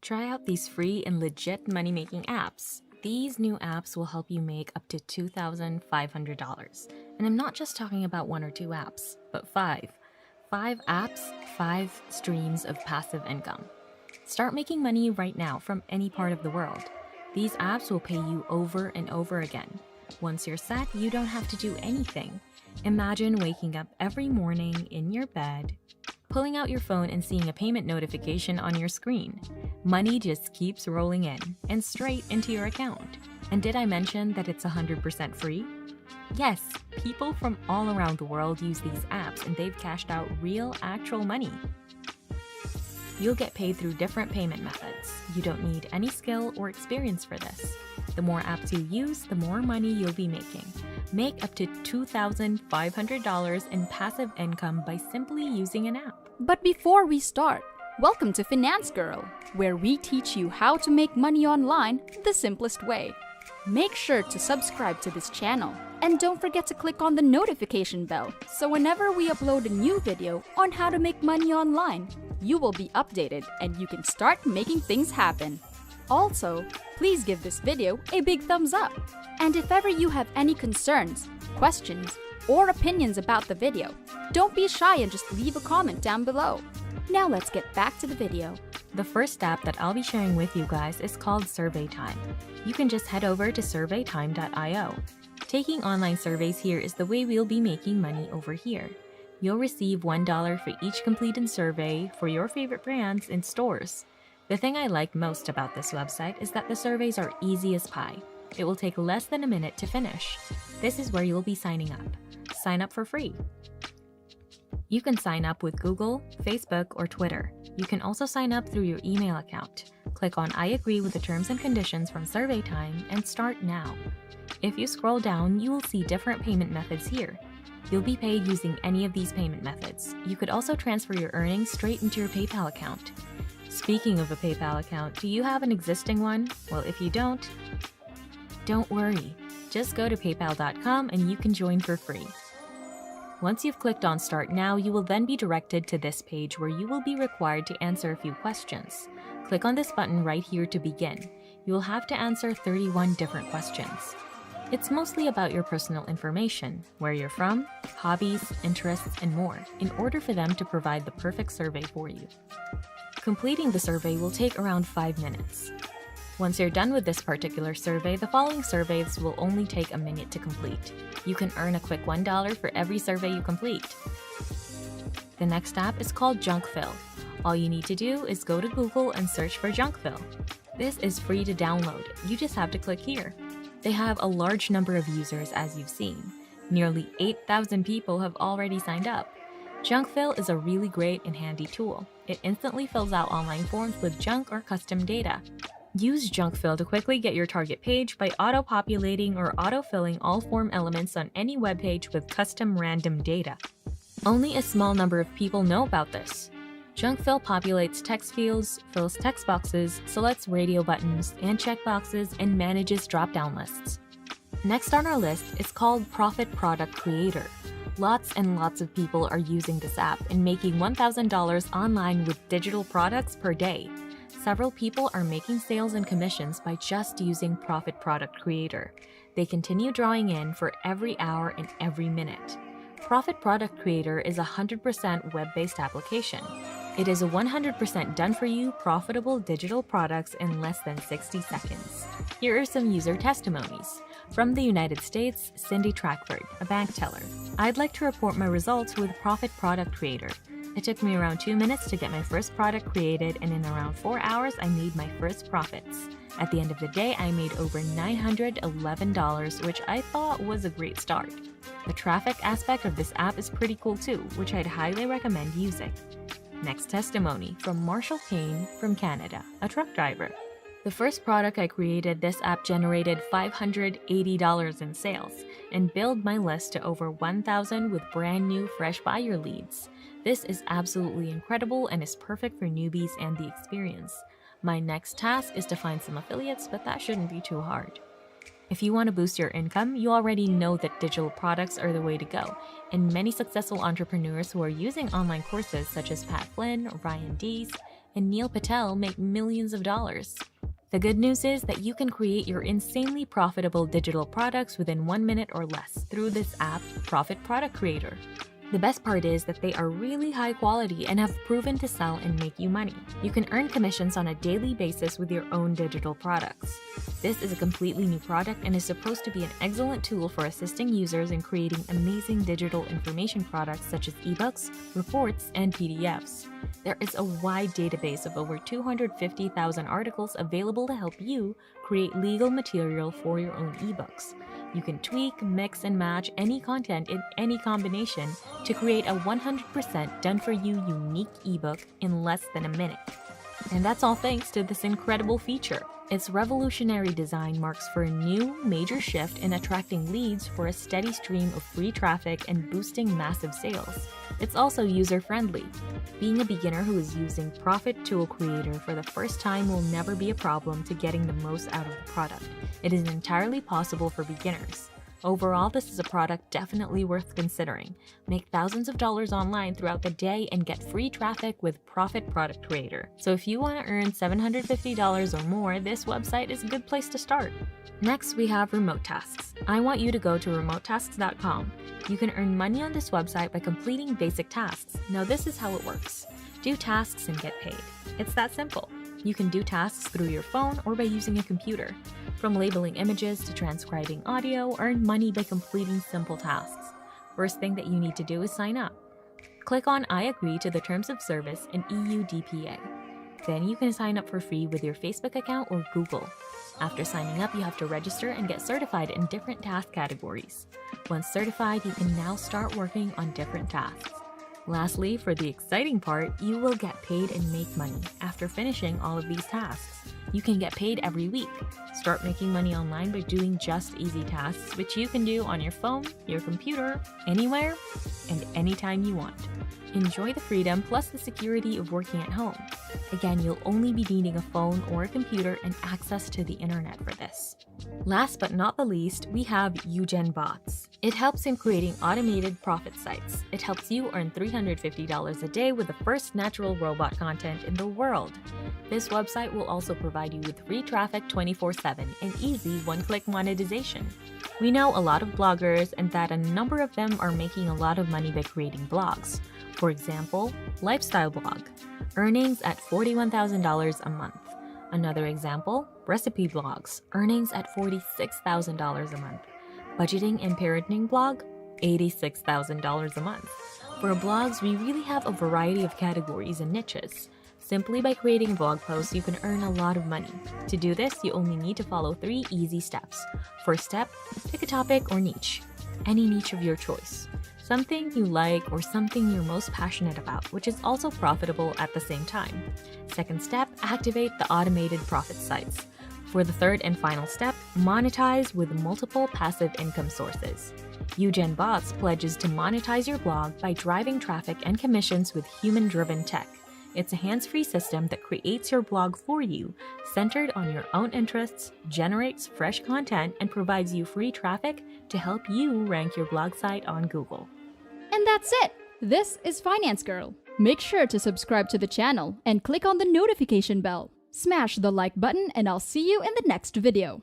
Try out these free and legit money-making apps. These new apps will help you make up to $2,500. And I'm not just talking about 1 or 2 apps, but 5. 5 apps, 5 streams of passive income. Start making money right now from any part of the world. These apps will pay you over and over again. Once you're set, you don't have to do anything. Imagine waking up every morning in your bed, pulling out your phone and seeing a payment notification on your screen. Money just keeps rolling in and straight into your account. And did I mention that it's 100% free? Yes, people from all around the world use these apps and they've cashed out real, actual money. You'll get paid through different payment methods. You don't need any skill or experience for this. The more apps you use, the more money you'll be making. Make up to $2,500 in passive income by simply using an app. But before we start, welcome to Finance Girl, where we teach you how to make money online the simplest way. Make sure to subscribe to this channel and don't forget to click on the notification bell so whenever we upload a new video on how to make money online, you will be updated and you can start making things happen. Also, please give this video a big thumbs up. And if ever you have any concerns, questions, or opinions about the video, don't be shy and just leave a comment down below. Now let's get back to the video. The first app that I'll be sharing with you guys is called Survey Time. You can just head over to surveytime.io. Taking online surveys here is the way we'll be making money over here. You'll receive $1 for each completed survey for your favorite brands in stores. The thing I like most about this website is that the surveys are easy as pie. It will take less than a minute to finish. This is where you'll be signing up. Sign up for free. You can sign up with Google, Facebook, or Twitter. You can also sign up through your email account. Click on I agree with the terms and conditions from Survey Time and start now. If you scroll down, you will see different payment methods here. You'll be paid using any of these payment methods. You could also transfer your earnings straight into your PayPal account. Speaking of a PayPal account, do you have an existing one? Well, if you don't worry. Just go to paypal.com and you can join for free. Once you've clicked on Start Now, you will then be directed to this page where you will be required to answer a few questions. Click on this button right here to begin. You will have to answer 31 different questions. It's mostly about your personal information, where you're from, hobbies, interests, and more, in order for them to provide the perfect survey for you. Completing the survey will take around 5 minutes. Once you're done with this particular survey, the following surveys will only take a minute to complete. You can earn a quick $1 for every survey you complete. The next app is called Junk Fill. All you need to do is go to Google and search for Junk Fill. This is free to download. You just have to click here. They have a large number of users, as you've seen. Nearly 8,000 people have already signed up. Junk Fill is a really great and handy tool. It instantly fills out online forms with junk or custom data. Use Junk Fill to quickly get your target page by auto-populating or auto-filling all form elements on any web page with custom random data. Only a small number of people know about this. Junk Fill populates text fields, fills text boxes, selects radio buttons and checkboxes, and manages drop-down lists. Next on our list is called Profit Product Creator. Lots and lots of people are using this app and making $1,000 online with digital products per day. Several people are making sales and commissions by just using Profit Product Creator. They continue drawing in for every hour and every minute. Profit Product Creator is a 100% web-based application. It is a 100% done-for-you, profitable digital products in less than 60 seconds. Here are some user testimonies. From the United States, Cindy Trackford, a bank teller. I'd like to report my results with Profit Product Creator. It took me around 2 minutes to get my first product created, and in around 4 hours, I made my first profits. At the end of the day, I made over $911, which I thought was a great start. The traffic aspect of this app is pretty cool too, which I'd highly recommend using. Next testimony from Marshall Payne from Canada, a truck driver. The first product I created, this app generated $580 in sales and built my list to over 1,000 with brand new fresh buyer leads. This is absolutely incredible and is perfect for newbies and the experience. My next task is to find some affiliates, but that shouldn't be too hard. If you want to boost your income, you already know that digital products are the way to go, and many successful entrepreneurs who are using online courses such as Pat Flynn, Ryan Dees, and Neil Patel make millions of dollars. The good news is that you can create your insanely profitable digital products within 1 minute or less through this app, Profit Product Creator. The best part is that they are really high quality and have proven to sell and make you money. You can earn commissions on a daily basis with your own digital products. This is a completely new product and is supposed to be an excellent tool for assisting users in creating amazing digital information products such as ebooks, reports, and PDFs. There is a wide database of over 250,000 articles available to help you create legal material for your own ebooks. You can tweak, mix, and match any content in any combination to create a 100% done-for-you unique ebook in less than a minute. And that's all thanks to this incredible feature. Its revolutionary design marks for a new, major shift in attracting leads for a steady stream of free traffic and boosting massive sales. It's also user-friendly. Being a beginner who is using Profit Tool Creator for the first time will never be a problem to getting the most out of the product. It is entirely possible for beginners. Overall, this is a product definitely worth considering. Make thousands of dollars online throughout the day and get free traffic with Profit Product Creator. So if you want to earn $750 or more, this website is a good place to start. Next, we have remote tasks. I want you to go to remotetasks.com. You can earn money on this website by completing basic tasks. Now this is how it works. Do tasks and get paid. It's that simple. You can do tasks through your phone or by using a computer. From labeling images to transcribing audio, earn money by completing simple tasks. First thing that you need to do is sign up. Click on I agree to the terms of service in EU DPA. Then you can sign up for free with your Facebook account or Google. After signing up, you have to register and get certified in different task categories. Once certified, you can now start working on different tasks. Lastly, for the exciting part, you will get paid and make money after finishing all of these tasks. You can get paid every week. Start making money online by doing just easy tasks, which you can do on your phone, your computer, anywhere, and anytime you want. Enjoy the freedom plus the security of working at home. Again, you'll only be needing a phone or a computer and access to the internet for this. Last but not the least, we have UGenBots. It helps in creating automated profit sites. It helps you earn $350 a day with the first natural robot content in the world. This website will also provide you with free traffic 24/7 and easy one-click monetization. We know a lot of bloggers and that a number of them are making a lot of money by creating blogs. For example, lifestyle blog, earnings at $41,000 a month. Another example, recipe blogs, earnings at $46,000 a month. Budgeting and parenting blog, $86,000 a month. For blogs, we really have a variety of categories and niches. Simply by creating a blog post, you can earn a lot of money. To do this, you only need to follow 3 easy steps. First step, pick a topic or niche. Any niche of your choice. Something you like or something you're most passionate about, which is also profitable at the same time. Second step, activate the automated profit sites. For the third and final step, monetize with multiple passive income sources. UGenBots pledges to monetize your blog by driving traffic and commissions with human-driven tech. It's a hands-free system that creates your blog for you, centered on your own interests, generates fresh content, and provides you free traffic to help you rank your blog site on Google. And that's it! This is Finance Girl. Make sure to subscribe to the channel and click on the notification bell. Smash the like button and I'll see you in the next video.